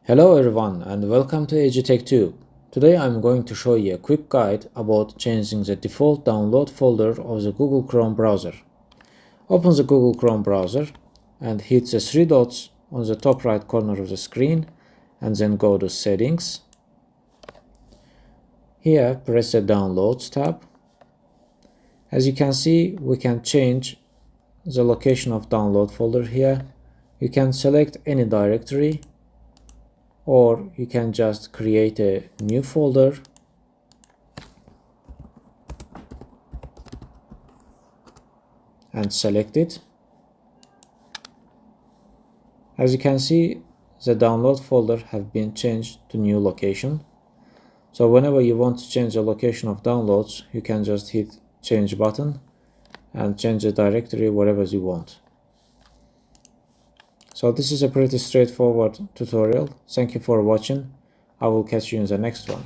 Hello everyone and welcome to Edutech 2. Today I'm going to show you a quick guide about changing the default download folder of the Google Chrome browser. Open the Google Chrome browser and hit the three dots on the top right corner of the screen and then go to Settings. Here press the Downloads tab. As you can see, we can change the location of download folder here. You can select any directory, or you can just create a new folder and select it. As you can see, the download folder have been changed to new location. So whenever you want to change the location of downloads, you can just hit change button and change the directory wherever you want. So this is a pretty straightforward tutorial. Thank you for watching. I will catch you in the next one.